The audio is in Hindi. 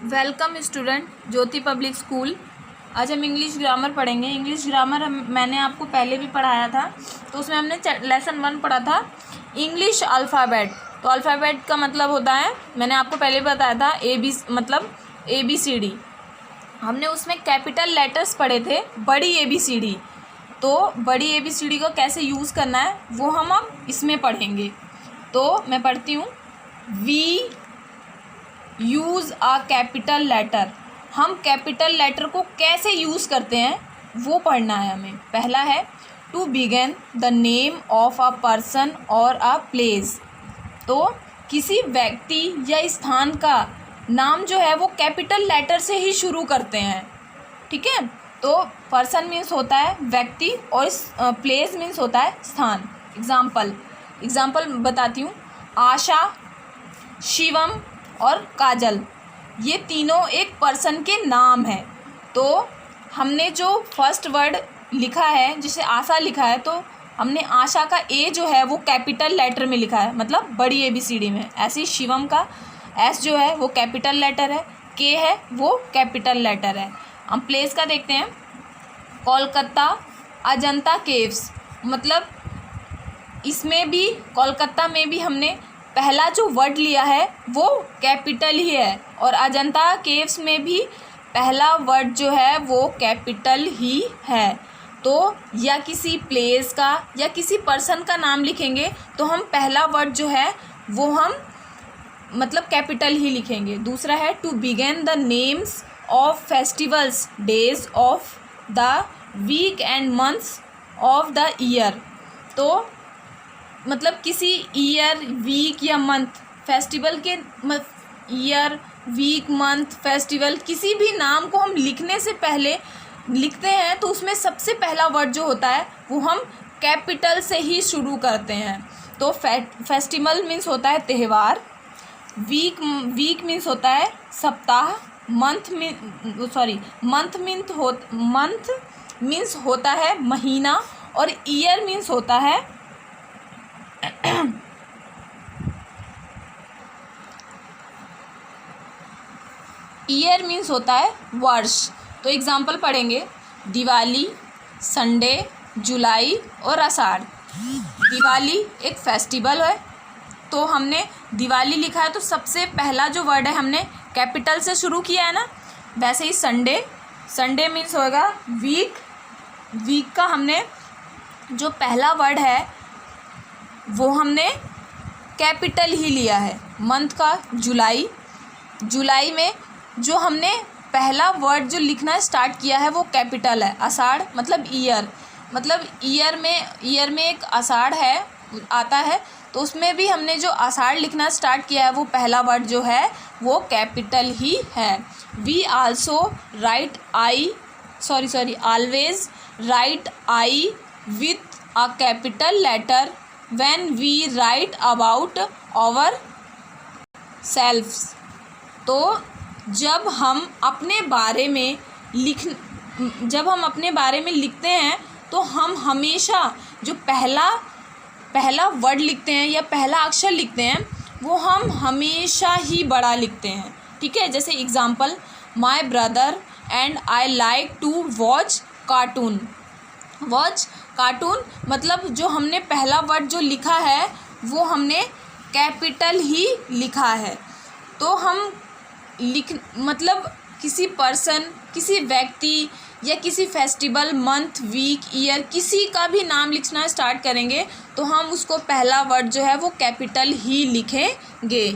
वेलकम स्टूडेंट, ज्योति पब्लिक स्कूल। आज हम इंग्लिश ग्रामर पढ़ेंगे। इंग्लिश ग्रामर मैंने आपको पहले भी पढ़ाया था, तो उसमें हमने लेसन 1 पढ़ा था इंग्लिश अल्फ़ाबेट। तो अल्फ़ाबेट का मतलब होता है, मैंने आपको पहले बताया था मतलब ABCD। हमने उसमें कैपिटल लेटर्स पढ़े थे, बड़ी ABCD। तो बड़ी ABCD को कैसे यूज़ करना है वो हम अब इसमें पढ़ेंगे। तो मैं पढ़ती हूँ, we use a capital letter. हम कैपिटल लेटर को कैसे यूज़ करते हैं वो पढ़ना है हमें। पहला है to begin the name of a person और अ प्लेस। तो किसी व्यक्ति या स्थान का नाम जो है वो कैपिटल लेटर से ही शुरू करते हैं, ठीक है। तो पर्सन मीन्स होता है व्यक्ति और प्लेस मीन्स होता है स्थान। एग्जाम्पल बताती हूँ, आशा, शिवम और काजल, ये तीनों एक पर्सन के नाम हैं। तो हमने जो फर्स्ट वर्ड लिखा है, जिसे आशा लिखा है, तो हमने आशा का ए जो है वो कैपिटल लेटर में लिखा है, मतलब बड़ी ABCD में। ऐसे ही शिवम का एस जो है वो कैपिटल लेटर है, के है वो कैपिटल लेटर है। हम प्लेस का देखते हैं, कोलकाता अजंता केव्स, मतलब इसमें भी कोलकाता में भी हमने पहला जो वर्ड लिया है वो कैपिटल ही है, और अजंता केव्स में भी पहला वर्ड जो है वो कैपिटल ही है। तो या किसी प्लेस का या किसी पर्सन का नाम लिखेंगे तो हम पहला वर्ड जो है वो हम मतलब कैपिटल ही लिखेंगे। दूसरा है to begin the names of festivals, days of the week and months of the year. तो मतलब किसी ईयर, वीक या मंथ, फेस्टिवल के ईयर, वीक, मंथ, फेस्टिवल, किसी भी नाम को हम लिखने से पहले लिखते हैं तो उसमें सबसे पहला वर्ड जो होता है वो हम कैपिटल से ही शुरू करते हैं। तो फेस्टिवल मीन्स होता है त्यौहार, वीक मीन्स होता है सप्ताह, मंथ मीन्स होता है महीना, और ईयर मीन्स होता है ईयर मीन्स होता है वर्ष। तो एग्जाम्पल पढ़ेंगे, दिवाली, संडे, जुलाई और आषाढ़। दिवाली एक फेस्टिवल है, तो हमने दिवाली लिखा है तो सबसे पहला जो वर्ड है हमने कैपिटल से शुरू किया है ना। वैसे ही संडे मीन्स होगा वीक का हमने जो पहला वर्ड है वो हमने कैपिटल ही लिया है। मंथ का जुलाई में जो हमने पहला वर्ड जो लिखना स्टार्ट किया है वो कैपिटल है। आषाढ़ मतलब ईयर में एक आषाढ़ है आता है, तो उसमें भी हमने जो आषाढ़ लिखना स्टार्ट किया है वो पहला वर्ड जो है वो कैपिटल ही है। We also write always write I with a capital letter when we write about our selves। तो जब हम अपने बारे में लिखते हैं तो हम हमेशा जो पहला वर्ड लिखते हैं या पहला अक्षर लिखते हैं वो हम हमेशा ही बड़ा लिखते हैं, ठीक है। जैसे example, my brother and I like to watch cartoon. Cartoon मतलब जो हमने पहला वर्ड जो लिखा है वो हमने कैपिटल ही लिखा है। तो हम मतलब किसी पर्सन, किसी व्यक्ति या किसी फेस्टिवल, मंथ, वीक, ईयर, किसी का भी नाम लिखना स्टार्ट करेंगे तो हम उसको पहला वर्ड जो है वो कैपिटल ही लिखेंगे।